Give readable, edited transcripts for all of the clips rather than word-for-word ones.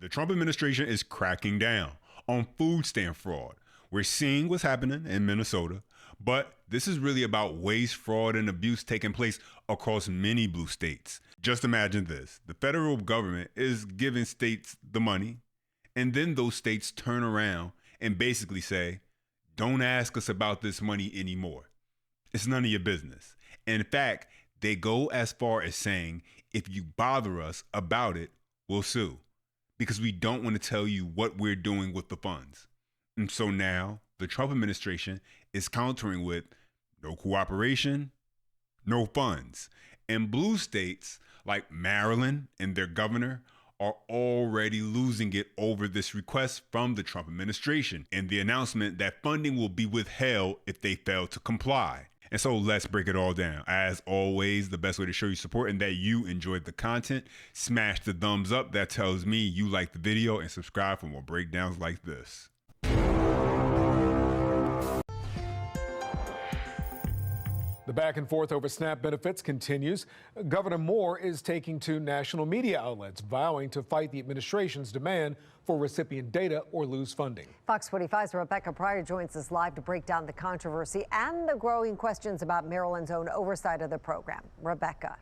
The Trump administration is cracking down on food stamp fraud. We're seeing what's happening in Minnesota, but this is really about waste, fraud, and abuse taking place across many blue states. Just imagine this. The federal government is giving states the money, and then those states turn around and basically say, don't ask us about this money anymore. It's none of your business. In fact, they go as far as saying, if you bother us about it, we'll sue, because we don't want to tell you what we're doing with the funds. And so now the Trump administration is countering with no cooperation, no funds. And blue states like Maryland and their governor are already losing it over this request from the Trump administration and the announcement that funding will be withheld if they fail to comply. And so let's break it all down. As always, the best way to show you support and that you enjoyed the content, smash the thumbs up. That tells me you like the video, and subscribe for more breakdowns like this. The back and forth over SNAP benefits continues. Governor Moore is taking to national media outlets, vowing to fight the administration's demand for recipient data or lose funding. Fox 45's Rebecca Pryor joins us live to break down the controversy and the growing questions about Maryland's own oversight of the program. Rebecca.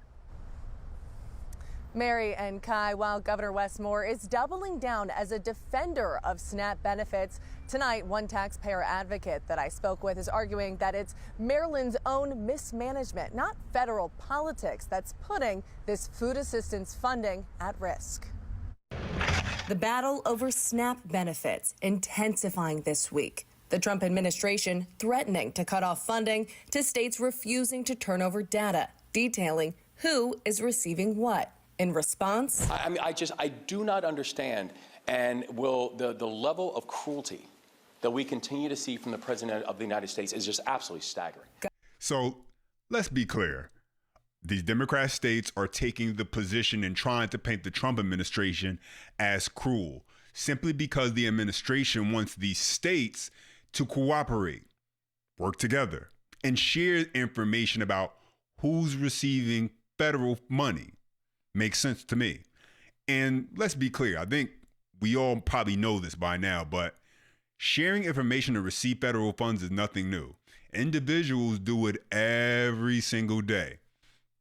Mary and Kai, while Governor Wes Moore is doubling down as a defender of SNAP benefits, tonight one taxpayer advocate that I spoke with is arguing that it's Maryland's own mismanagement, not federal politics, that's putting this food assistance funding at risk. The battle over SNAP benefits intensifying this week. The Trump administration threatening to cut off funding to states refusing to turn over data, detailing who is receiving what. In response, I do not understand, and the level of cruelty that we continue to see from the president of the United States is just absolutely staggering. So let's be clear. These Democrat states are taking the position and trying to paint the Trump administration as cruel, simply because the administration wants these states to cooperate, work together, and share information about who's receiving federal money. Makes sense to me. And let's be clear, I think we all probably know this by now, but sharing information to receive federal funds is nothing new. Individuals do it every single day.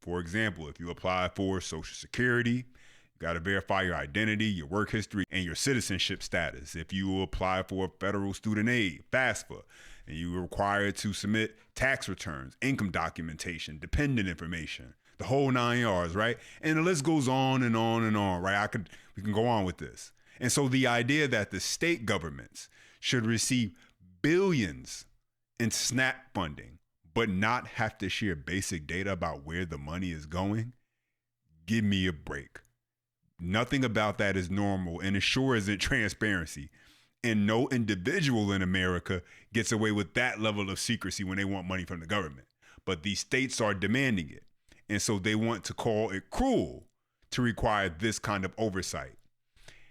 For example, if you apply for Social Security, you got to verify your identity, your work history, and your citizenship status. If you apply for federal student aid, FAFSA, and you are required to submit tax returns, income documentation, dependent information, the whole 9 yards, right? And the list goes on and on and on, right? We can go on with this. And so the idea that the state governments should receive billions in SNAP funding, but not have to share basic data about where the money is going, give me a break. Nothing about that is normal, and it sure isn't transparency. And no individual in America gets away with that level of secrecy when they want money from the government. But these states are demanding it. And so they want to call it cruel to require this kind of oversight.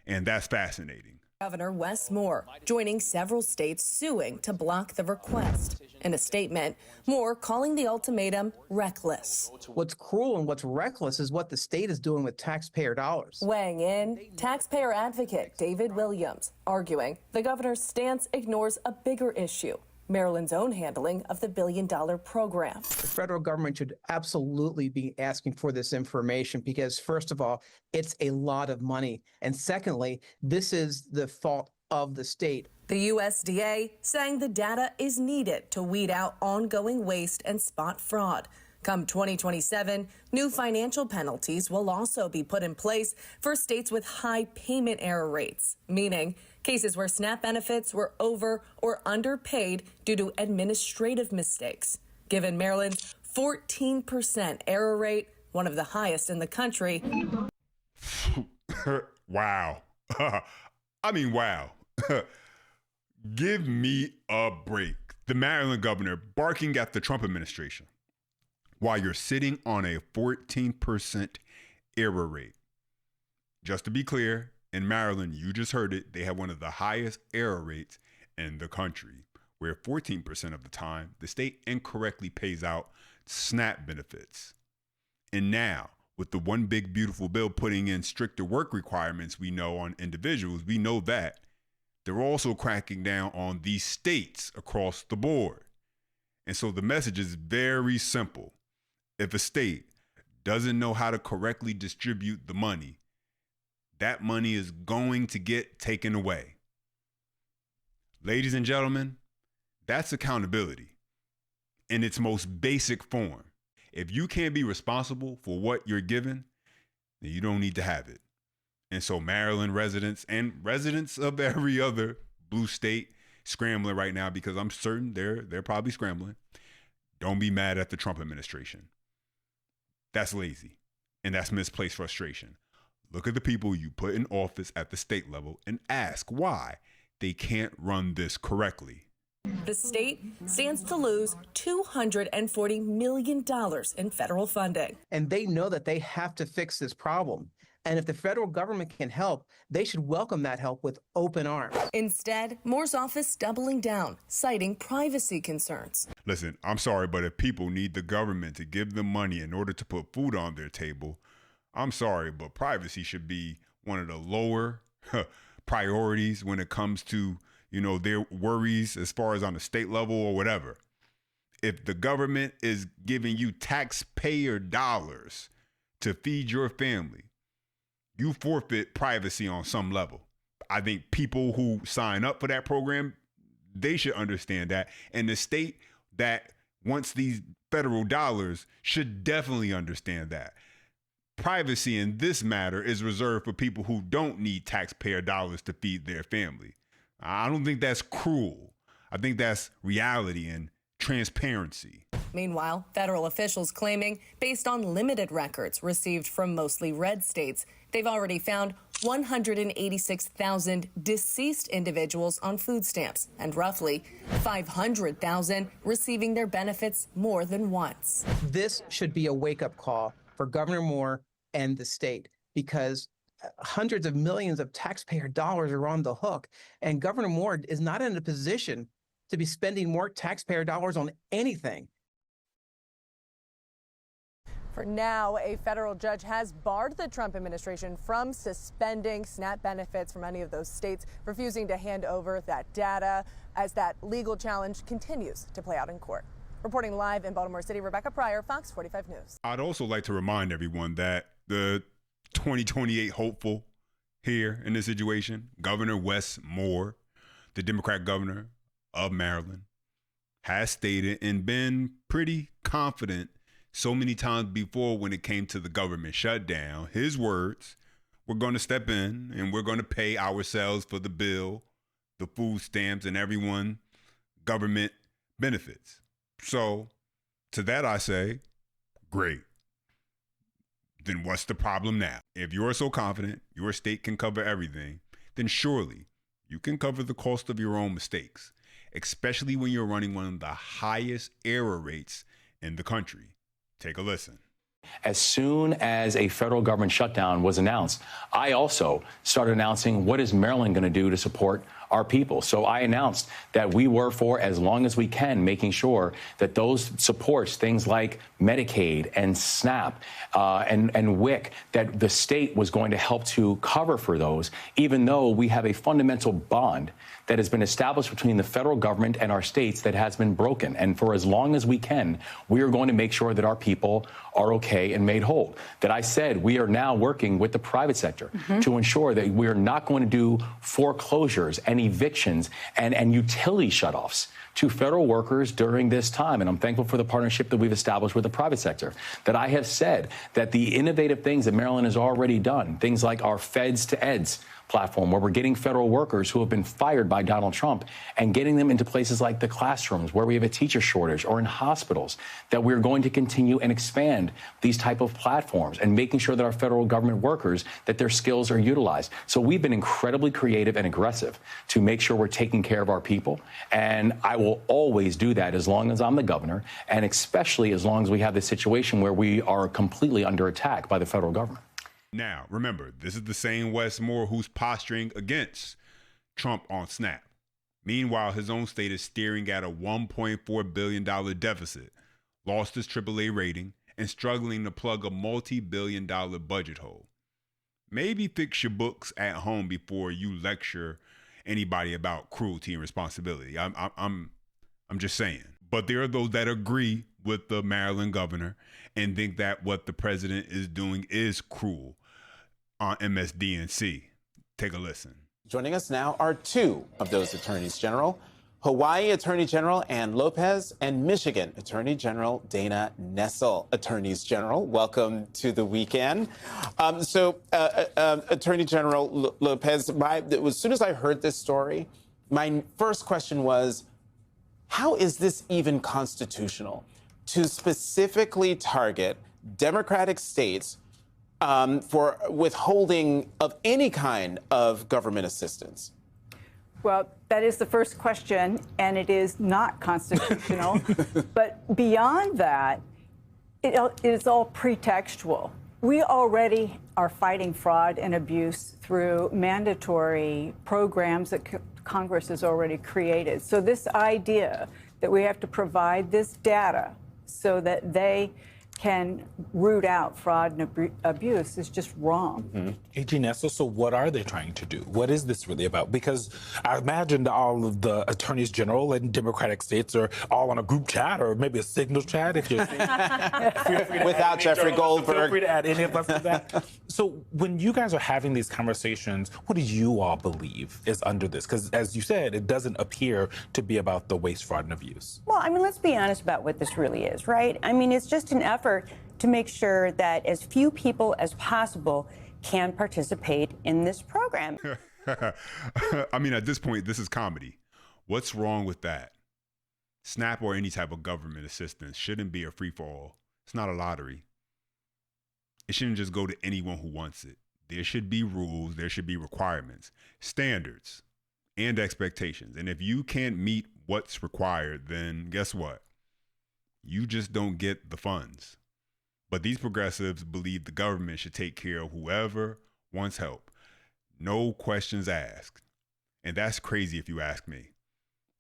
And that's fascinating. Governor Wes Moore joining several states suing to block the request. In a statement, Moore calling the ultimatum reckless. What's cruel and what's reckless is what the state is doing with taxpayer dollars. Weighing in, taxpayer advocate David Williams arguing the governor's stance ignores a bigger issue. Maryland's own handling of the billion-dollar program. The federal government should absolutely be asking for this information because, first of all, it's a lot of money. And secondly, this is the fault of the state. The USDA saying the data is needed to weed out ongoing waste and spot fraud. Come 2027, new financial penalties will also be put in place for states with high payment error rates, meaning cases where SNAP benefits were over or underpaid due to administrative mistakes. Given Maryland's 14% error rate, one of the highest in the country. Wow. I mean, wow. Give me a break. The Maryland governor barking at the Trump administration while you're sitting on a 14% error rate. Just to be clear, in Maryland, you just heard it, they have one of the highest error rates in the country, where 14% of the time, the state incorrectly pays out SNAP benefits. And now, with the one big beautiful bill putting in stricter work requirements, we know, on individuals, we know that they're also cracking down on these states across the board. And so the message is very simple. If a state doesn't know how to correctly distribute the money, that money is going to get taken away. Ladies and gentlemen, that's accountability in its most basic form. If you can't be responsible for what you're given, then you don't need to have it. And so Maryland residents and residents of every other blue state scrambling right now, because I'm certain they're probably scrambling. Don't be mad at the Trump administration. That's lazy, and that's misplaced frustration. Look at the people you put in office at the state level and ask why they can't run this correctly. The state stands to lose $240 million in federal funding. And they know that they have to fix this problem. And if the federal government can help, they should welcome that help with open arms. Instead, Moore's office doubling down, citing privacy concerns. Listen, I'm sorry, but if people need the government to give them money in order to put food on their table, I'm sorry, but privacy should be one of the lower priorities when it comes to, their worries as far as on the state level or whatever. If the government is giving you taxpayer dollars to feed your family, you forfeit privacy on some level. I think people who sign up for that program, they should understand that. And the state that wants these federal dollars should definitely understand that. Privacy in this matter is reserved for people who don't need taxpayer dollars to feed their family. I don't think that's cruel. I think that's reality and transparency. Meanwhile, federal officials claiming, based on limited records received from mostly red states, they've already found 186,000 deceased individuals on food stamps and roughly 500,000 receiving their benefits more than once. This should be a wake-up call for Governor Moore and the state, because hundreds of millions of taxpayer dollars are on the hook, and Governor Moore is not in a position to be spending more taxpayer dollars on anything. For now, a federal judge has barred the Trump administration from suspending SNAP benefits from any of those states, refusing to hand over that data as that legal challenge continues to play out in court. Reporting live in Baltimore City, Rebecca Pryor, Fox 45 News. I'd also like to remind everyone that the 2028 hopeful here in this situation, Governor Wes Moore, the Democrat governor of Maryland, has stated and been pretty confident so many times before when it came to the government shutdown. His words, we're going to step in and we're going to pay ourselves for the bill, the food stamps, and everyone government benefits. So to that I say, great. Then what's the problem now? If you're so confident your state can cover everything, then surely you can cover the cost of your own mistakes, especially when you're running one of the highest error rates in the country. Take a listen. As soon as a federal government shutdown was announced, I also started announcing what is Maryland going to do to support our people. So I announced that we were, for as long as we can, making sure that those supports, things like Medicaid and SNAP and WIC, that the state was going to help to cover for those, even though we have a fundamental bond that has been established between the federal government and our states that has been broken. And for as long as we can, we are going to make sure that our people are okay and made whole. That I said we are now working with the private sector to ensure that we are not going to do foreclosures and evictions and utility shutoffs to federal workers during this time. And I'm thankful for the partnership that we've established with the private sector. That I have said that the innovative things that Maryland has already done, things like our Feds to Eds platform, where we're getting federal workers who have been fired by Donald Trump and getting them into places like the classrooms where we have a teacher shortage, or in hospitals, that we're going to continue and expand these type of platforms and making sure that our federal government workers, that their skills are utilized. So we've been incredibly creative and aggressive to make sure we're taking care of our people. And I will always do that as long as I'm the governor, and especially as long as we have this situation where we are completely under attack by the federal government. Now, remember, this is the same Wes Moore who's posturing against Trump on SNAP. Meanwhile, his own state is staring at a $1.4 billion deficit, lost its AAA rating, and struggling to plug a multi-billion-dollar budget hole. Maybe fix your books at home before you lecture anybody about cruelty and responsibility. I'm just saying. But there are those that agree with the Maryland governor and think that what the president is doing is cruel on MSDNC. Take a listen. Joining us now are two of those attorneys general, Hawaii Attorney General Ann Lopez and Michigan Attorney General Dana Nessel. Attorneys General, welcome to the weekend. Attorney General Lopez, as soon as I heard this story, my first question was, how is this even constitutional to specifically target Democratic states for withholding of any kind of government assistance? Well, that is the first question, and it is not constitutional. But beyond that, it is all pretextual. We already are fighting fraud and abuse through mandatory programs that Congress has already created. So this idea that we have to provide this data so that they can root out fraud and abuse is just wrong. Mm-hmm. AG Nessel, so what are they trying to do? What is this really about? Because I imagine all of the attorneys general in Democratic states are all on a group chat or maybe a signal chat. If you're without Jeffrey Goldberg, feel free to add any of us to that. So when you guys are having these conversations, what do you all believe is under this? Because as you said, it doesn't appear to be about the waste, fraud, and abuse. Well, I mean, let's be honest about what this really is, right? I mean, it's just an effort to make sure that as few people as possible can participate in this program. I mean, at this point, this is comedy. What's wrong with that? SNAP or any type of government assistance shouldn't be a free-for-all. It's not a lottery. It shouldn't just go to anyone who wants it. There should be rules, there should be requirements, standards, and expectations. And if you can't meet what's required, then guess what? You just don't get the funds. But these progressives believe the government should take care of whoever wants help. No questions asked. And that's crazy if you ask me.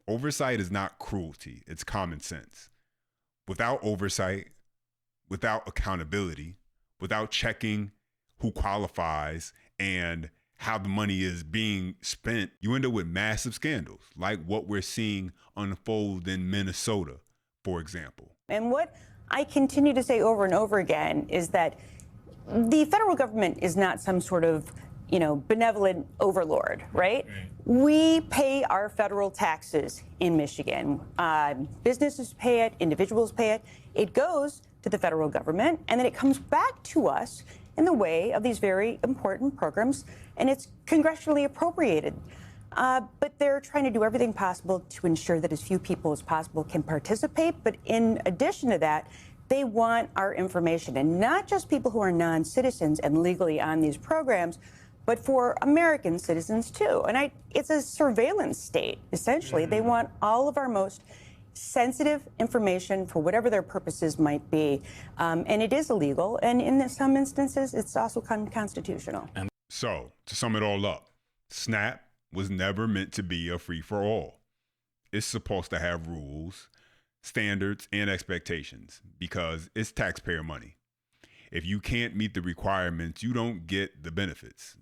Oversight is not cruelty, it's common sense. Without oversight, without accountability, without checking who qualifies and how the money is being spent, you end up with massive scandals like what we're seeing unfold in Minnesota, for example. And what I continue to say over and over again is that the federal government is not some sort of, benevolent overlord, right? We pay our federal taxes in Michigan. Businesses pay it, individuals pay it. It goes to the federal government, and then it comes back to us in the way of these very important programs, and it's congressionally appropriated. But they're trying to do everything possible to ensure that as few people as possible can participate. But in addition to that, they want our information, and not just people who are non-citizens and legally on these programs, but for American citizens too. And it's a surveillance state, essentially. They want all of our most sensitive information for whatever their purposes might be. And it is illegal. And in some instances, it's also unconstitutional. So, to sum it all up, SNAP was never meant to be a free-for-all. It's supposed to have rules, standards, and expectations because it's taxpayer money. If you can't meet the requirements, you don't get the benefits.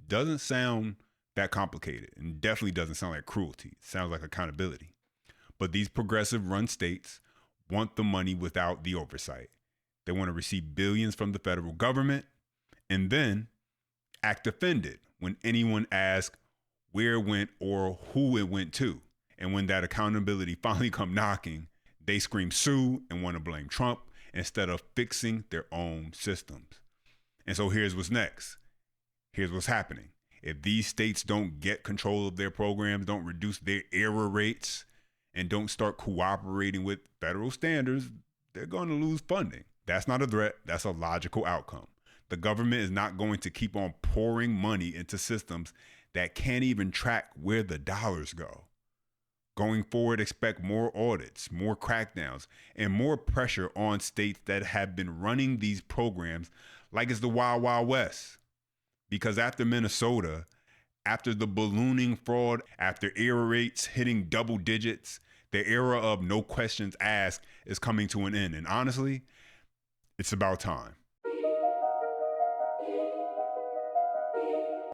Doesn't sound that complicated, and definitely doesn't sound like cruelty. It sounds like accountability. But these progressive-run states want the money without the oversight. They want to receive billions from the federal government and then act offended when anyone asks where it went or who it went to. And when that accountability finally come knocking, they scream sue and want to blame Trump instead of fixing their own systems. And so here's what's next. Here's what's happening. If these states don't get control of their programs, don't reduce their error rates, and don't start cooperating with federal standards, they're going to lose funding. That's not a threat. That's a logical outcome. The government is not going to keep on pouring money into systems that can't even track where the dollars go. Going forward, expect more audits, more crackdowns, and more pressure on states that have been running these programs like it's the Wild Wild West. Because after Minnesota, after the ballooning fraud, after error rates hitting double digits, the era of no questions asked is coming to an end. And honestly, It's about time.